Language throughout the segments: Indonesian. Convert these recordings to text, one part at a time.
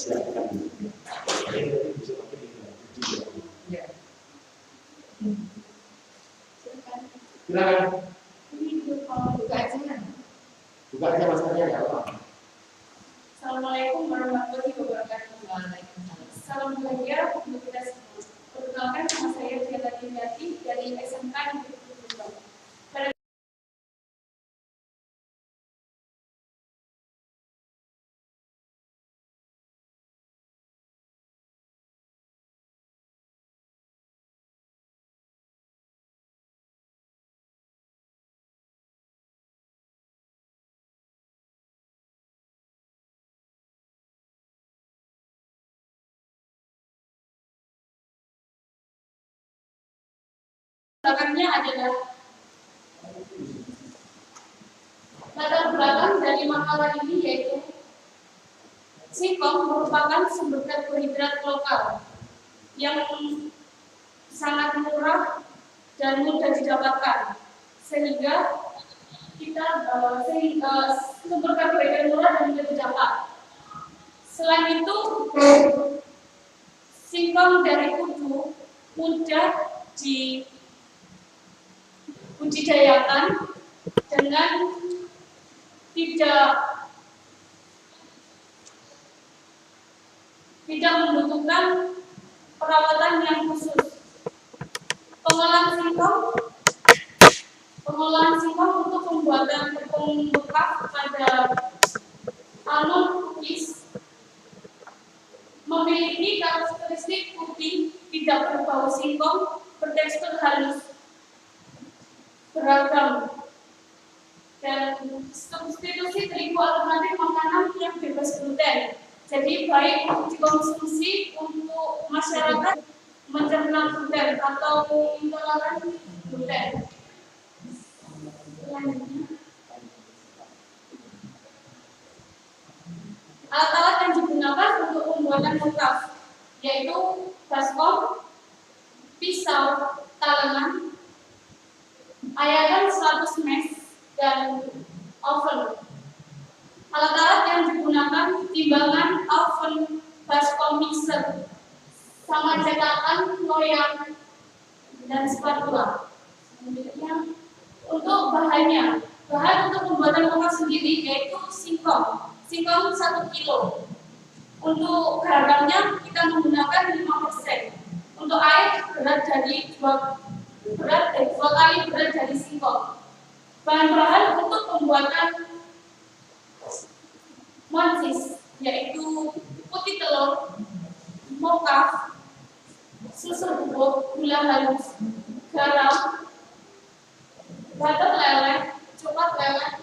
siapkan. Saya nanti bisa pakai di ya. Silakan. Ini buka aja. Buka aja maskernya ya Pak. Assalamualaikum warahmatullahi wabarakatuh. Salam bahagia untuk kita semua. Perkenalkan, nama saya Diana Dinati dari SMK Negeri Tumbang. Belakangnya adalah latar belakang dari makalah ini, yaitu singkong merupakan sumber karbohidrat lokal yang sangat murah dan mudah didapatkan, sehingga kita sumber karbohidrat murah dan mudah didapat. Selain itu, singkong dari kudu mudah dibudidayakan dengan tidak membutuhkan perawatan yang khusus. Pengolahan singkong untuk pembuatan tepung bekas pada almond cookies memiliki karakteristik putih, tidak berbau singkong, bertekstur halus, beragam, dan substitusi terigu alternatif makanan yang bebas gluten. Jadi baik untuk dikonsumsi untuk masyarakat mencerna gluten atau intoleran gluten. Selanjutnya, alat-alat yang digunakan untuk pembuatan mocktail yaitu baskom, pisau, talengan, ayakan 100 mesh, dan oven. Alat-alat yang digunakan timbangan, oven, baskom mixer, sama cetakan, loyang, dan spatula. Selanjutnya, untuk bahan untuk pembuatan mocktail sendiri yaitu singkong 1 kilo. Untuk garamnya kita menggunakan 5%. Untuk air berat dua kali berat dari singkong. Bahan-bahan untuk pembuatan moncis yaitu putih telur, mocha, susu bubuk, gula halus, garam, butter leleh, coklat leleh,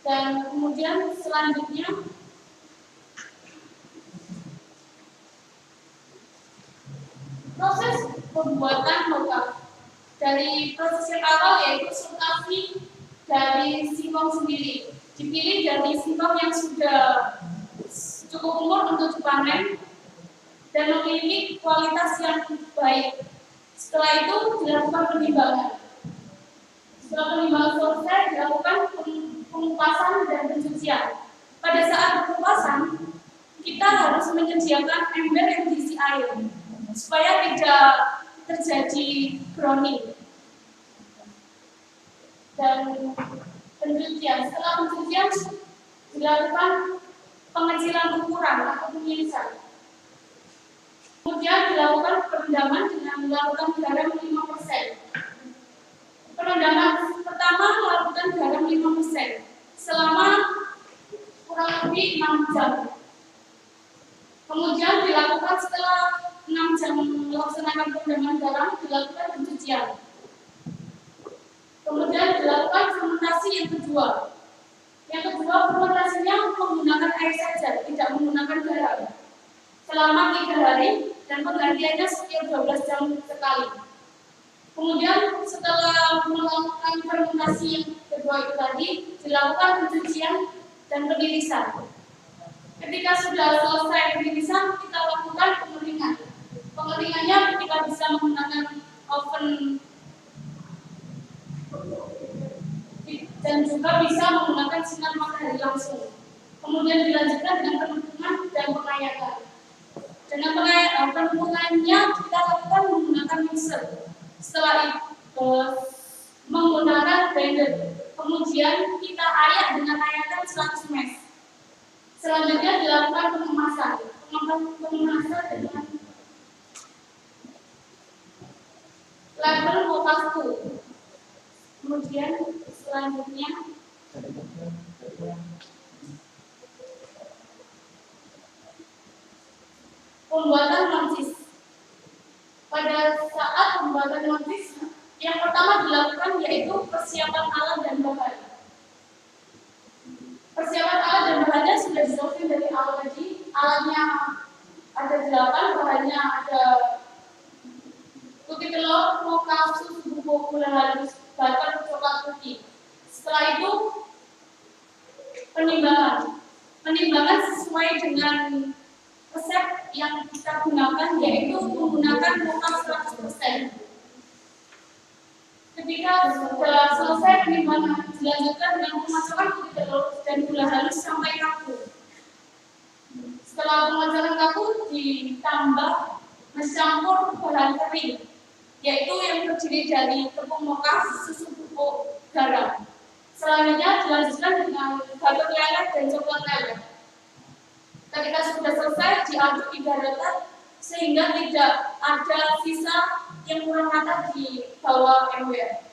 dan kemudian selanjutnya proses pembuatan mocktail. Dari proses yang awal yaitu sultasi dari singkong sendiri. Dipilih dari singkong yang sudah cukup umur untuk dipanen dan memiliki kualitas yang baik. Setelah itu dilakukan penimbangan. Setelah penimbangan selesai, dilakukan pengupasan dan pencucian. Pada saat pengupasan, kita harus menyediakan ember yang diisi air supaya tidak terjadi browning. Dan pencucian, setelah pencucian dilakukan pengecilan ukuran atau pemilisan. Kemudian dilakukan perendaman dengan melakukan garam 5%. Perendaman pertama melakukan garam 5% selama kurang lebih 6 jam. Kemudian dilakukan setelah 6 jam melaksanakan perendaman garam, dilakukan pencucian. Kemudian dilakukan fermentasi yang kedua. Yang kedua, fermentasinya menggunakan air saja, tidak menggunakan garam, selama 3 hari dan penggantiannya setiap 12 jam sekali. Kemudian setelah melakukan fermentasi yang kedua itu tadi, dilakukan pencucian dan penirisan. Ketika sudah selesai penirisan, kita lakukan pengeringan. Pengeringannya kita bisa menggunakan oven dan juga bisa menggunakan sinar matahari langsung. Kemudian dilanjutkan dengan penumpungan dan pengayakan. Dengan penumpungannya kita lakukan menggunakan mixer. Setelah itu menggunakan blender. Kemudian kita ayak dengan ayakan 100 mesh. Selanjutnya dilakukan pengemasan. Pengemasan dengan label Mokafu. Kemudian selanjutnya pembuatan noncis. Pada saat pembuatan noncis, yang pertama dilakukan yaitu persiapan alat dan bahan. Persiapan alat dan bahannya sudah disolving dari awal tadi. Alatnya ada 8, bahannya ada putih telur, mocha, susu bubuk, gula halus, butter, coklat putih. Setelah itu penimbangan. Penimbangan sesuai dengan resep yang kita gunakan, yaitu menggunakan mocha 100%. Ketika sudah selesai penimbangan, dilanjutkan dengan pemacakan putih telur dan gula halus sampai kaku. Setelah pemacakan kaku, ditambah mencampur bahan kering, yaitu yang terdiri dari tepung mocha, susu bubuk, garam. Selanjutnya dilanjutkan dengan butter leleh dan coklat leleh. Ketika sudah selesai, diaduk 3 rata sehingga tidak ada sisa yang kurang rata di bawah ember.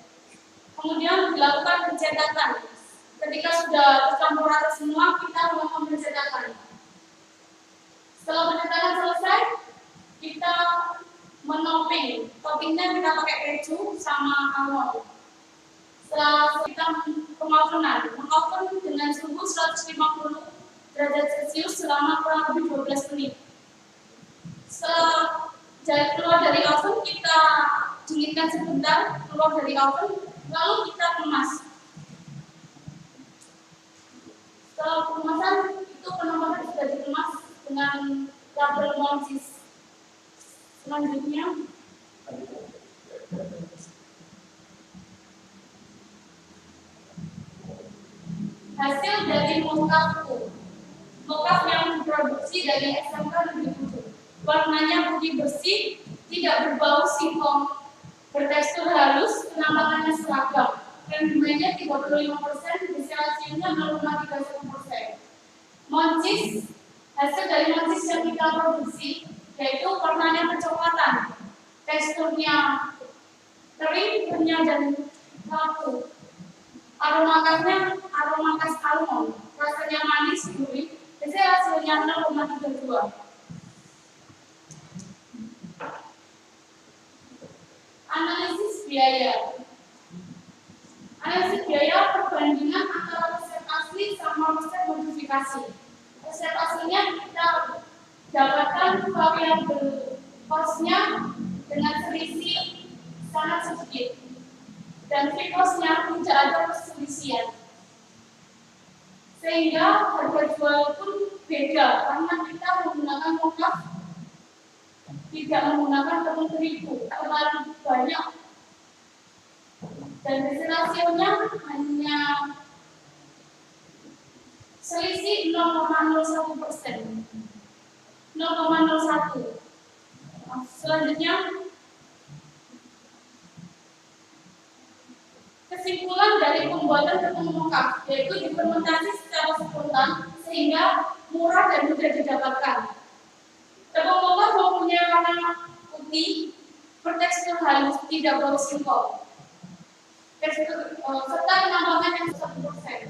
Kemudian dilakukan pencetakan. Ketika sudah tercampur rata semua, kita melakukan pencetakan. Setelah pencetakan selesai, kita menopping. Toppingnya kita pakai keju sama almond. Setelah kita pengovenan, mengoven dengan suhu 150 derajat Celcius selama kurang lebih 12 menit. Setelah keluar dari oven, kita dinginkan sebentar, keluar dari oven, lalu kita kemas. Setelah kemasan, itu penampakan sudah dikemas dengan label Moncis. Selanjutnya, hasil dari Mokafu. Mokafu yang diproduksi dari SMK Negeri 7. Warnanya putih bersih, tidak berbau singkong, bertekstur halus, penampakannya seragam. Kandungannya 35%, distilasinya 0,31%. Moncis, hasil dari moncis yang kita produksi, yaitu warnanya kecoklatan, teksturnya kering, renyah dan kaku. Aroma khas almond, rasanya manis, gurih, hasilnya 0,32. Analisis biaya. Analisis biaya perbandingan antara resep asli sama resep modifikasi. Resep aslinya kita dapatkan variabel cost-nya dengan selisih sangat sedikit, dan fixed cost-nya tidak ada perselisihan, sehingga harga jual pun beda karena kita menggunakan mocha, tidak menggunakan tepung terigu terlalu banyak, dan hasilnya hanya selisih 0,01%, 0,01. Selanjutnya, kesimpulan dari pembuatan tepung mocha, yaitu difermentasi secara spontan sehingga murah dan mudah didapatkan. Tepung mocha mempunyai warna putih, bertekstur halus, tidak bau singkong, serta penampakan yang 1%.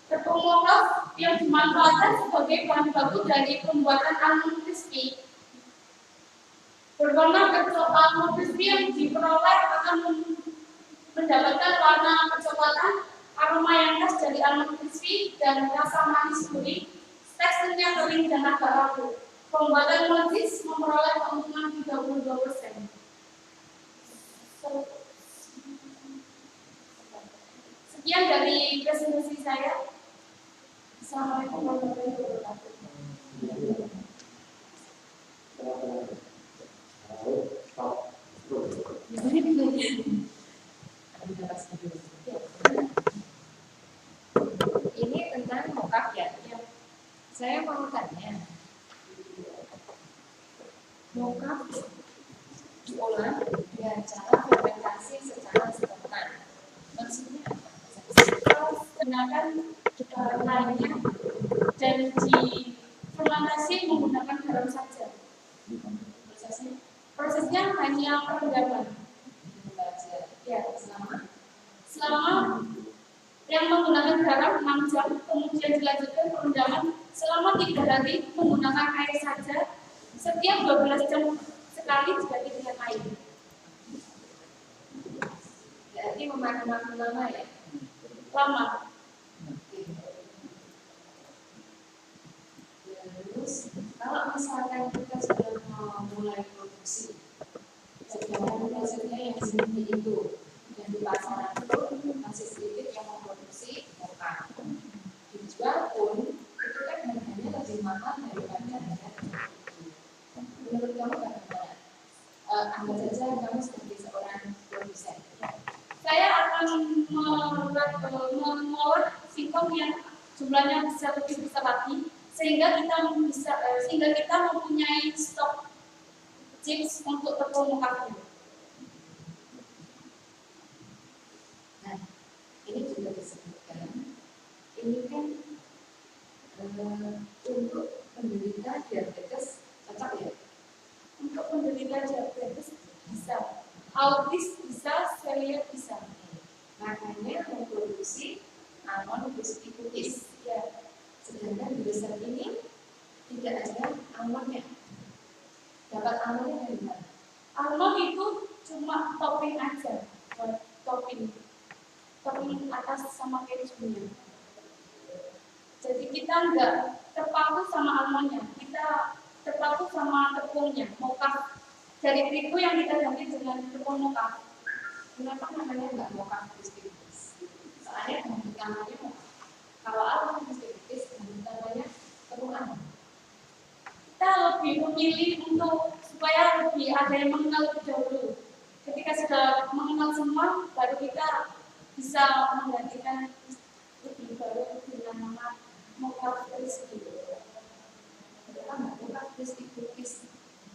Tepung mocha yang dimanfaatkan sebagai bahan baku dari pembuatan almond crispy. Berwarna kecoklatan, almond crispy yang diperoleh akan mendapatkan warna kecoklatan, aroma yang khas dari almond crispy, dan rasa manis gurih, teksturnya kering dan agak rapuh. Pembuatan moncis memperoleh keuntungan 32%. Sekian dari presentasi saya. Assalamualaikum warahmatullahi wabarakatuh. Ada mokaf diolah dengan cara fermentasi secara spontan. Maksudnya apa? Gunakan lainnya dan di fermentasi menggunakan garam saja. Prosesnya hanya perendaman. Ya, selama yang menggunakan garam 6 jam, kemudian dilanjutkan perendaman selama 3 hari menggunakan air saja, setiap 12 jam sekali diganti dengan air. Berarti memakan waktu lama ya? Lama. Terus kalau misalkan kita sudah mau mulai produksi, sedangkan prosesnya yang seperti itu, dan di pasaran itu masih sedikit yang memproduksi mokaf. Dijual pun itu kan harganya lebih mahal daripada harga itu. Menurut kamu bagaimana? Anggap saja kamu sebagai seorang produsen. Saya akan mengolah singkong yang jumlahnya bisa lebih besar lagi, sehingga kita mempunyai stok chips untuk tepung mokafnya. Nah, ini juga disebutkan, ini kan untuk penderita diabetes cocok ya? Untuk penderita diabetes bisa, autis bisa, celiac bisa. Makanya memproduksi almond crispy cookies. Ya. Sedangkan di resep ini tidak ada almondnya. Dapat almondnya dari mana? Almond itu cuma topping aja, topping atas sama kejunya. Jadi kita nggak terpaku sama almondnya, kita terpaku sama tepungnya, mokaf dari terigu yang kita ganti dengan tepung mokaf. Kenapa namanya nggak mokaf crispy cookies? Soalnya bahan utamanya mokaf. Kalau almond crispy cookies, bahan utamanya tepung almond. Kita lebih memilih untuk supaya lebih ada yang mengenal lebih dahulu. Ketika sudah mengenal semua, baru kita bisa menggantikan lebih baru dengan nama mokaf crispy. Kenapa mokaf crispy cookies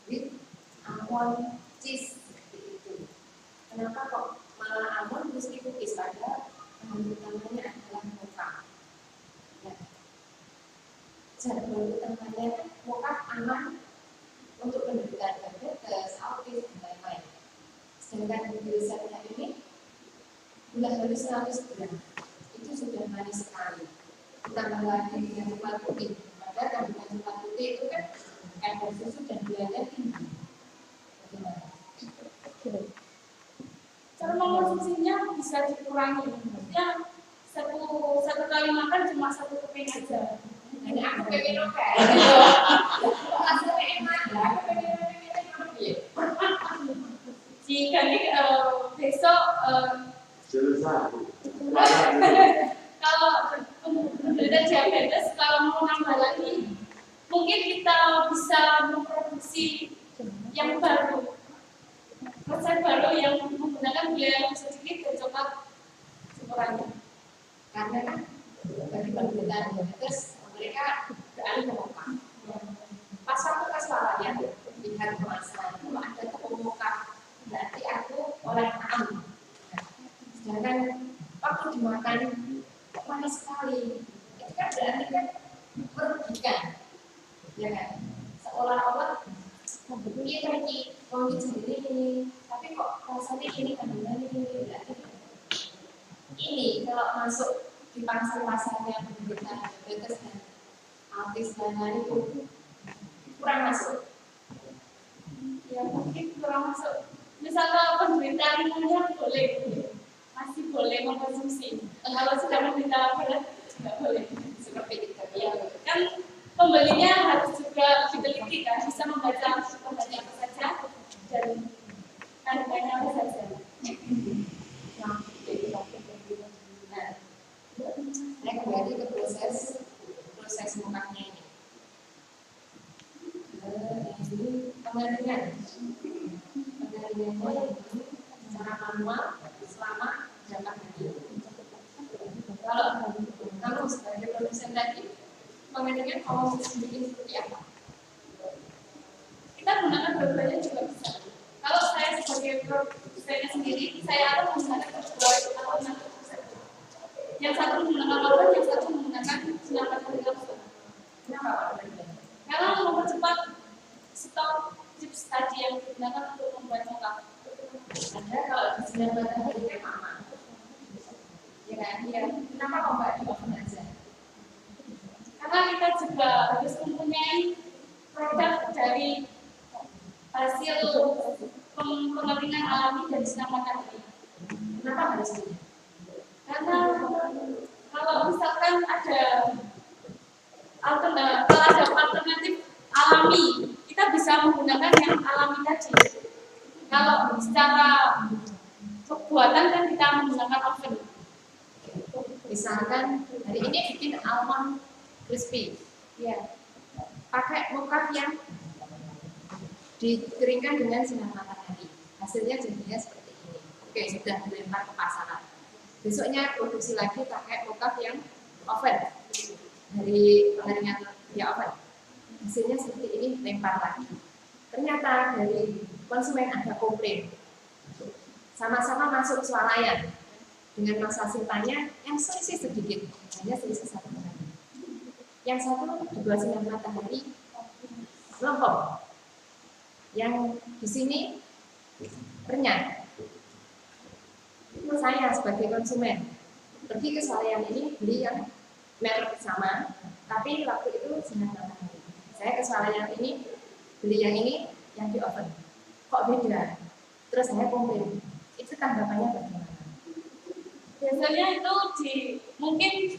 with almond cheese seperti itu? Kenapa kok malah almond crispy cookies padahal bahan utamanya adalah mokaf? Ya. Bahan utamanya mokaf aman untuk penderita diabetes, autis, dan lain-lain. Sedangkan di resepnya ini gula halus 100 gram itu sudah manis sekali. Ditambah lagi dengan coklat putih. Padahal kandungan coklat putih itu kan kadar susu dan gulanya tinggi. Bagaimana? Cara mengkonsumsinya bisa dikurangi. Maksudnya satu kali makan cuma 1 keping aja. Ini aku pengen oke. Hasilnya enak ya. Aku pengen lebih. Jika besok kalau penderita diabetes kalau mau nambah lagi, mungkin kita bisa memproduksi yang baru, resep baru yang menggunakan gula yang sedikit dan coklat sekurangnya. Karena kan bagi penderita diabetes mereka beralih ke mokaf. Pasar tuh kesuaranya lihat kemasan, kalau ada tepung mokaf berarti aku orang tahu. Sedangkan waktu dimakan kok manis sekali, itu kan berarti kan merugikan, ya kan? Seolah-olah ini lagi wangi sendiri ini, tapi kok rasanya ini kandungannya ini berarti ini kalau masuk di pasar-pasarnya penderita diabetes dan autis dan lain itu kurang masuk. Ya mungkin kurang masuk. Misalnya penderita ringannya boleh, masih boleh mengkonsumsi. Kalau sudah menderita berat tidak boleh. Seperti itu ya. Kan pembelinya harus juga diteliti kan, bisa membaca apa saja dan kandungannya apa saja. Nah, saya kembali ke proses mokafnya ini. Ini pengeringan secara manual selama berapa hari. Kalau kamu sebagai produsen tadi, pengeringnya kamu bikin seperti apa? Kita gunakan dua-duanya juga bisa. Kalau saya sebagai produsennya sendiri, saya akan menggunakan kedua alternatif tersebut. Yang satu menggunakan oven, yang satu menggunakan sinar matahari langsung. Kenapa Pak dua-duanya? Karena mempercepat stok chips tadi yang digunakan untuk membuat mocha. Ada kalau di sinar matahari kan aman. Ya kan? Iya. Kenapa kok nggak di oven aja? Karena kita juga harus mempunyai produk dari hasil pengeringan alami dari sinar matahari. Kenapa harus ini? Karena kalau misalkan ada alternatif alami, kita bisa menggunakan yang alami tadi. Kalau secara pembuatan kan kita menggunakan oven. Misalkan hari ini bikin almond crispy, Ya, pakai mocha yang dikeringkan dengan sinar matahari. Hasilnya jadinya seperti ini. Oke, sudah dilempar ke pasaran. Besoknya produksi lagi pakai mocha yang oven dari pengeringan via oven. Hasilnya seperti ini, lempar lagi. Ternyata dari konsumen ada komplain. Sama-sama masuk swalayan dengan masa simpannya yang selisih sedikit, hanya selisih 1 hari. Yang satu di bawah sinar matahari melempem. Yang di sini renyah. Saya sebagai konsumen pergi ke swalayan ini beli yang merek sama, tapi waktu itu sinar matahari. Saya ke swalayan ini beli yang ini yang di oven. Kok beda? Terus saya komplain. Itu tanggapannya bagaimana? biasanya itu mungkin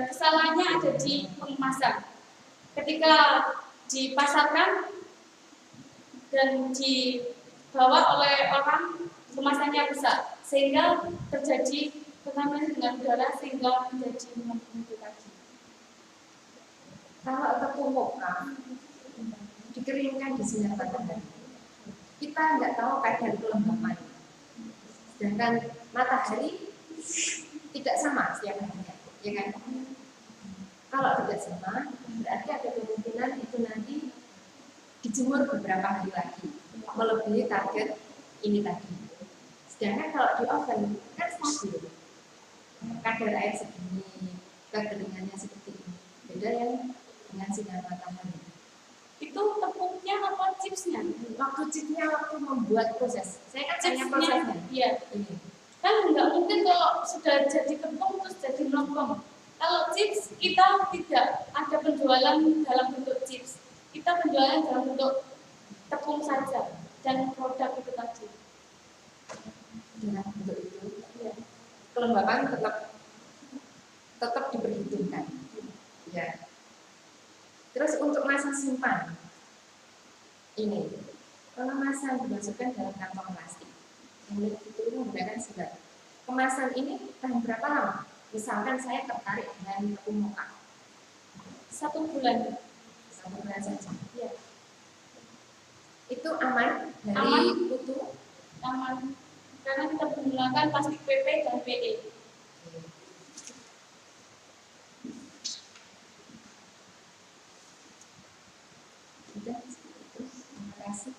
kesalahannya ada di pengemasan. Ketika dipasarkan dan dibawa oleh orang, kemasannya besar, sehingga terjadi kontaminasi dengan udara sehingga menjadi membunuh lagi. Kalau tepung mocha dikeringkan di sinar matahari, kita nggak tahu kadar kelembapan. Sedangkan matahari tidak sama setiap harinya, ya kan? Kalau tidak sama, berarti ada kemungkinan itu nanti dijemur beberapa hari lagi, melebihi target ini tadi. Sedangkan kalau di oven kan stabil, kadar air segini, kekeringannya seperti ini. Beda yang dengan sinar matahari. Itu tepungnya apa chipsnya? Waktu chipsnya waktu membuat proses, saya kan tanya Chipsnya, prosesnya. iya. Ini. Kan nggak mungkin kalau sudah jadi tepung terus jadi melempem. Kalau chips kita tidak ada penjualan dalam bentuk chips, kita penjualan dalam bentuk tepung saja dan produk itu tadi. Dengan bentuk itu, ya. Kelembapan tetap diperhitungkan. Ya. Terus untuk masa simpan, ini pengemasan dimasukkan dalam kantong plastik. Yang itu menggunakan sebat. Kemasan ini tahan berapa lama? Misalkan saya tertarik dengan tepung mocha. 1 bulan. 1 bulan saja. Ya, Itu aman dari Aman. kutu. aman. Karena kita menggunakan plastik PP dan PE. Sudah, terima kasih.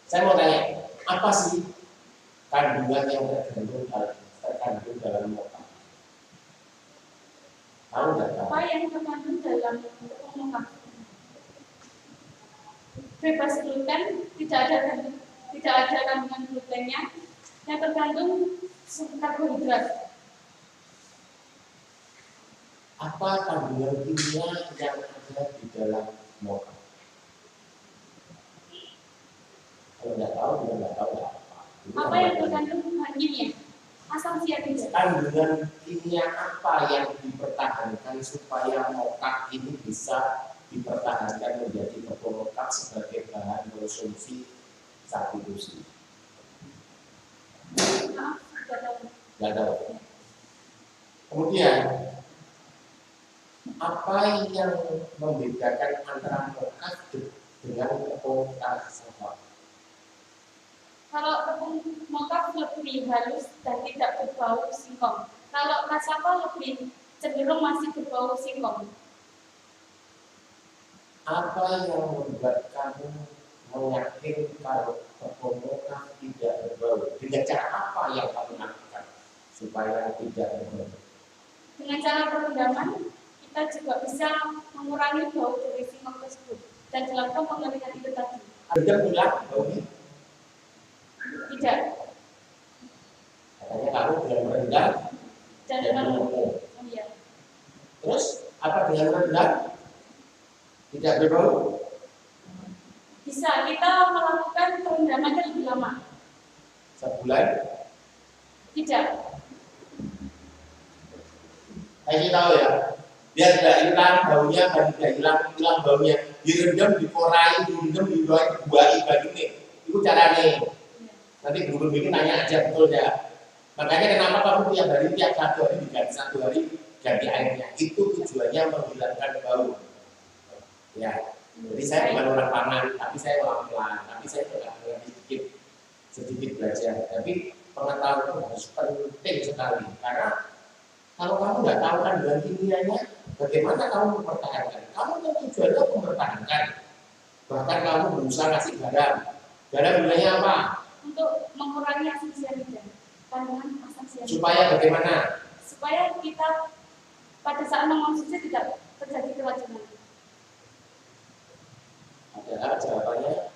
Saya mau tanya, apa sih kandungan yang terkandung dalam mocha? Tahu nggak? Apa yang terkandung dalam tepung mocha? Bebas gluten, tidak ada kandungan glutennya. Yang terkandung karbohidrat. Apa kandungan kimia yang ada di dalam mocha? Kalau nggak tahu, nggak tahu nggak apa. Apa yang terkandung kimia? Asam sianida. Kandungan kimia apa yang dipertahankan supaya mocha ini bisa dipertahankan menjadi tepung mocha sebagai bahan konsumsi sehari-hari? Maaf, tidak tahu. Nggak tahu. Kemudian apa yang membedakan antara mocha dengan tepung cassava? Kalau tepung mocha lebih halus dan tidak berbau singkong. Kalau cassava lebih cenderung masih berbau singkong. Apa yang membuat kamu meyakin kalau tepung mokaf tidak berbau? Dengan cara apa yang kamu lakukan supaya tidak berbau? Dengan cara perendaman, kita juga bisa mengurangi bau dari singkong tersebut dan dilakukan pengeringan itu tadi. Anda bilang baunya? Tidak. Katanya kamu dengan merendam Dan dan dengan mengukur. iya. Terus apa dengan merendam tidak berbau? Bisa kita melakukan perendamannya lebih lama. Sebulan? Tidak. Saya tahu ya, biar tidak hilang baunya, dan tidak hilang baunya, direndam, dikorai, direndam, dibuahi banyune. Itu caranya. Nanti guru bikin nanya aja betul ya. Makanya kenapa kamu tiap hari diganti 1 hari ganti airnya. Itu tujuannya menghilangkan bau. Ya. Jadi saya bukan orang paman, tapi saya orang pelan, tapi saya juga sedikit belajar. Tapi pengetahuan itu harus penting sekali, karena kalau kamu nggak tahu kandungan kimianya, bagaimana kamu mempertahankan? Kamu kan tujuannya mempertahankan, bahkan kamu berusaha kasih garam. Garam gunanya apa? Untuk mengurangi asam cyanida, kandungan asam cyanida. Supaya bagaimana? Supaya kita pada saat mengonsumsi tidak terjadi keracunan. Adalah jawabannya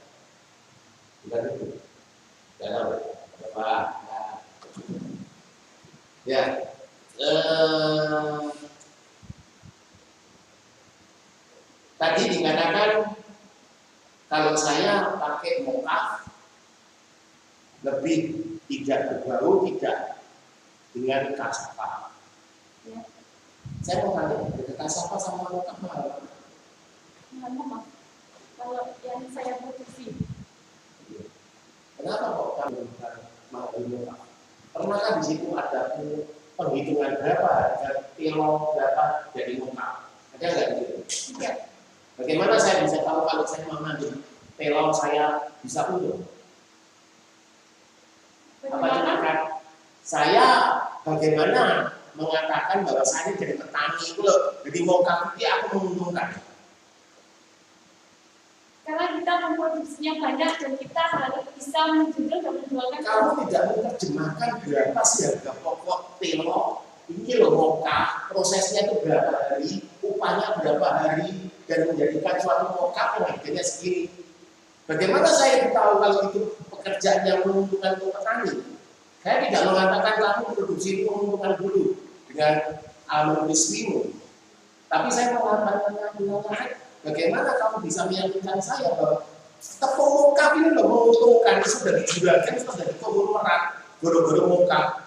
bukan itu. Tidak tahu. Apa? Ya. Tadi dikatakan kalau saya pakai mokaf lebih tidak berbau, tidak dengan kasapa. Ya. Saya mau tanya, kasapa sama mokaf mahal? Maaf. Kalau yang saya produksi. Kenapa kok kamu mau mokaf? Pernahkah di situ ada penghitungan berapa harga kilo berapa dari mokaf? Ada nggak gitu? Tidak. Bagaimana saya bisa tahu kalau saya mengambil pelong saya bisa untung? Apa kan? Saya bagaimana mengatakan bahwa saya jadi petani itu loh, jadi mokaf itu aku menguntungkan? Karena kita memproduksinya banyak dan kita harus bisa menjual dan menjualkan. Kamu tidak menerjemahkan berapa sih harga pokok pelong? Ini loh mokaf, prosesnya itu berapa hari, upahnya berapa hari, dan menjadikan suatu mokaf yang harganya segini. Bagaimana saya tahu kalau itu pekerjaan yang menguntungkan untuk petani? Saya tidak mengatakan kamu produksi itu menguntungkan dulu dengan almond crispy-mu. Tapi saya mengatakan bagaimana kamu bisa meyakinkan saya bahwa tepung mokaf ini loh menguntungkan, sudah dijurahkan, sudah dikonglomerat, goro-goro mokaf.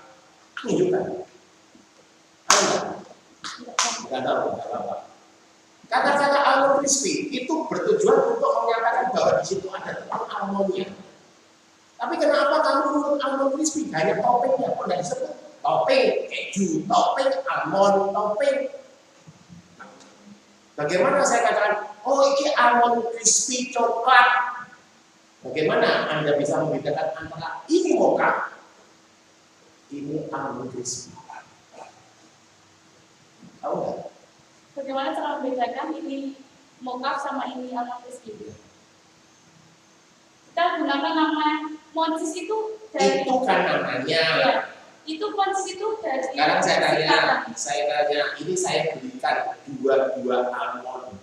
Tunjukkan. Tidak tahu, tidak apa-apa. Kata-kata almond crispy itu bertujuan untuk menyatakan bahwa di situ ada tepung almondnya. Tapi kenapa kamu menurut almond crispy hanya toppingnya pun dari disebut topping keju, topping almond, topping. Bagaimana saya katakan, oh ini almond crispy coklat? Bagaimana Anda bisa membedakan antara ini mocha, ini almond crispy? Tahu nggak? Bagaimana cara membedakan ini mokaf sama ini almond crispy? Kita gunakan nama moncis itu dari itu kan namanya. Ya, itu moncis itu dari. Sekarang saya tanya, ini saya belikan dua almond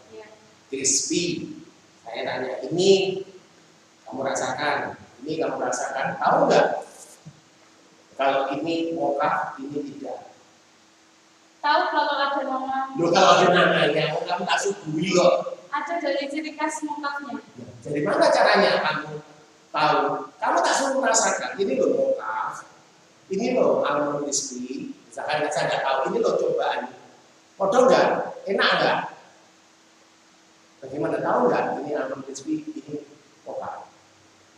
crispy. Saya tanya, ini kamu rasakan, ini kamu rasakan, tahu nggak? Kalau ini mocha, ini tidak. Tahu kalau ada nama. Loh, kalau ada namanya, kamu tak subuhi kok. Ada dari ciri khas mokafnya. Jadi mana caranya kamu tahu? Kamu tak suruh merasakan, ini loh mocha, ini loh almond crispy. Misalkan saya nggak tahu, ini loh cobaan. Kodok nggak? Enak nggak? Bagaimana tahu nggak? Ini almond crispy, ini mocha.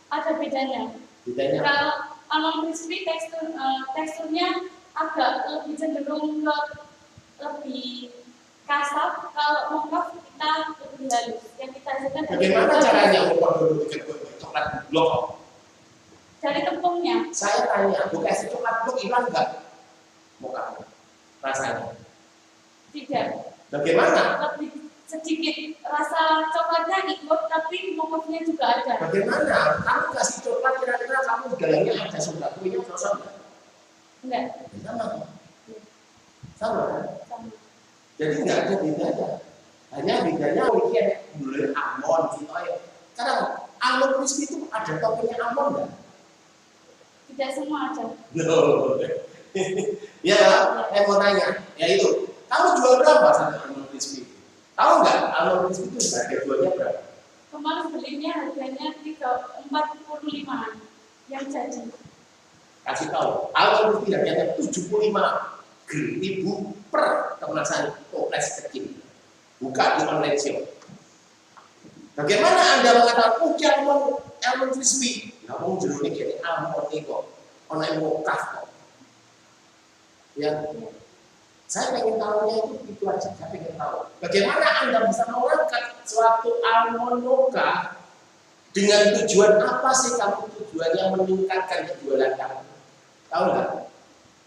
Ada bedanya. Bedanya. Kalau almond crispy teksturnya agak lebih cenderung ke lebih kasar. Kalau mokaf kita lebih halus. Yang kita hasilkan. Bagaimana caranya untuk coklat blok? Dari tepungnya. Saya tanya, bukan coklat blok hilang nggak? Mocha rasanya? Tidak. Bagaimana? sedikit rasa coklatnya ikut, tapi mokafnya juga ada. Bagaimana? Kamu kasih coklat kira-kira kamu di dalamnya ada soda kuenya kosong nggak? Enggak. Sama. Sama kan? Sama. Jadi nggak ada bedanya. Hanya bedanya mungkin mulai almond gitu ya. Karena almond crispy itu ada toppingnya almond nggak? Tidak semua ada. No. Ya, saya mau nanya, ya itu. Kamu jual berapa satu almond crispy? Tahu nggak almond crispy itu harga jualnya berapa? Kemarin belinya harganya 45 yang jadi. Kasih tahu, almond crispy harganya 75.000 per kemasan toples kecil. Buka di online shop. Bagaimana Anda mengatakan, oh almond crispy? Kamu jerunik jadi almond ini kok, online mokaf kok. Ya, saya pengen tahunya itu aja. Saya pengen tahu. Bagaimana Anda bisa mengangkat suatu almond mokaf dengan tujuan apa sih kamu tujuannya meningkatkan penjualan kamu? Tahu nggak?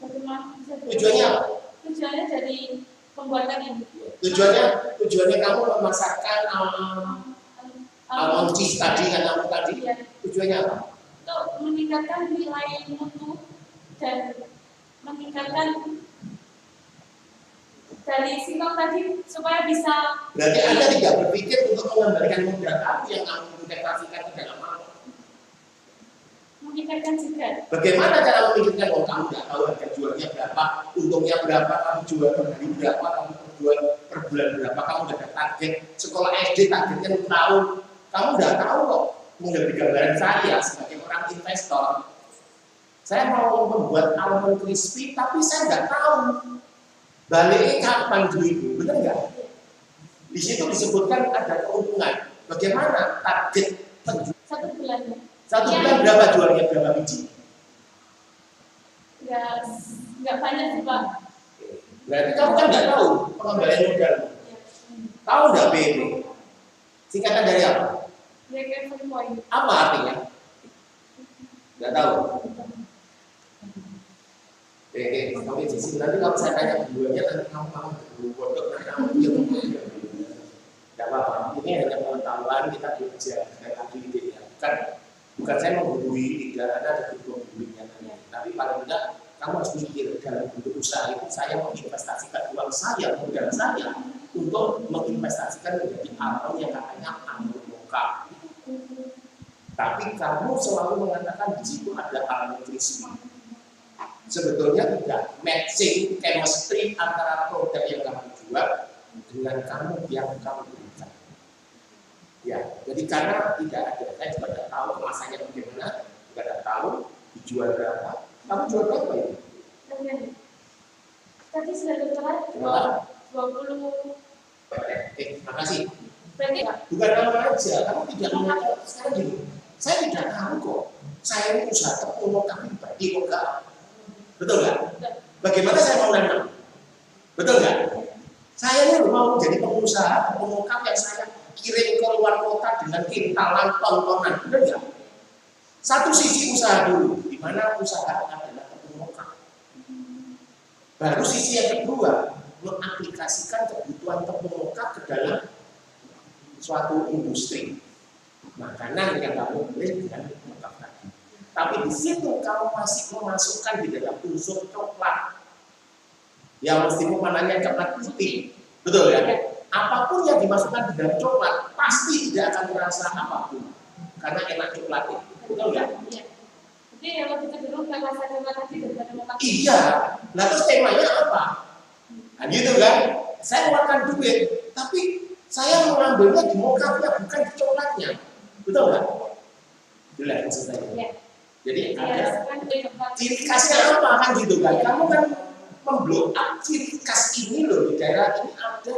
Bagaimana bisa Tujuannya apa? Tujuannya dari pembuatan ini. Tujuannya kamu memasarkan almond cheese tadi kan kamu tadi. Iya. Tujuannya apa? Untuk meningkatkan nilai mutu dan meningkatkan dari singkong tadi supaya bisa. Berarti Anda tidak berpikir untuk mengembalikan modal kamu yang kamu investasikan ke dalam almond. Meningkatkan juga. Bagaimana cara memikirkan, oh kamu nggak tahu harga jualnya berapa, untungnya berapa, kamu jual per hari berapa, kamu jual per bulan berapa, kamu udah ada target sekolah SD targetnya 6 tahun, kamu nggak tahu kok. Menjadi gambaran saya sebagai orang investor, saya mau membuat almond crispy, tapi saya nggak tahu baliknya kapan duitku, benar nggak? Di situ disebutkan ada keuntungan. Bagaimana target penjualan? 1 bulan. 1 bulan berapa jualnya, berapa biji? Nggak banyak sih Pak. Berarti kamu kan nggak tahu pengembalian modal. Tahu nggak BEP? Singkatan dari apa? Break even point. Apa artinya? Nggak tahu. Oke, di sini nanti kalau saya tanya keduanya nanti kamu mau bodoh nanti kamu dia nggak apa-apa. Ini hanya pengetahuan kita belajar dan aktivitas ya. Bukan saya menggurui, tidak ada kebutuhan duitnya. Tapi paling tidak kamu harus mikir dalam bentuk usaha itu saya menginvestasikan uang saya, modal saya untuk menginvestasikan menjadi almond yang katanya almond mokaf. Tapi kamu selalu mengatakan di situ ada almond crispy. Sebetulnya tidak matching chemistry antara produk yang kamu jual dengan kamu yang kamu berikan. Ya, jadi karena tidak ada, saya juga tidak tahu kemasannya bagaimana, juga tidak tahu dijual berapa. Kamu jual berapa ini? Tadi sudah tertera 20. Makasih. Berarti Bukan nama aja, kamu tidak mengajar sekarang gini. Saya tidak tahu kok. Saya ini usaha tepung kami pribadi kok enggak. Betul nggak? Bagaimana saya mau nanam? Betul nggak? Saya ini mau jadi pengusaha tepung mokaf yang saya kirim ke luar kota dengan kintalan tontonan. Betul nggak? Satu sisi usaha dulu, di mana usaha adalah tepung mokaf. Baru sisi yang kedua, mengaplikasikan kebutuhan tepung mokaf ke dalam suatu industri makanan yang kamu beli dengan mokaf tadi. Tapi di situ kamu masih memasukkan di dalam unsur coklat. Yang mestinya warnanya coklat putih, betul ya? Apapun yang dimasukkan di dalam coklat pasti tidak akan terasa apapun, karena enak coklatnya, betul ya? Jadi yang lebih cenderung ke rasa coklat tadi daripada mokaf. Iya. Nah terus temanya apa? Nah gitu kan? Saya mengeluarkan duit, tapi saya mengambilnya di mokafnya bukan di coklatnya, betul nggak? Jelas maksud saya. Ya. Jadi ada ciri khasnya apa kan gitu kan? Kamu kan memblow up ciri khas ini loh di daerah ini ada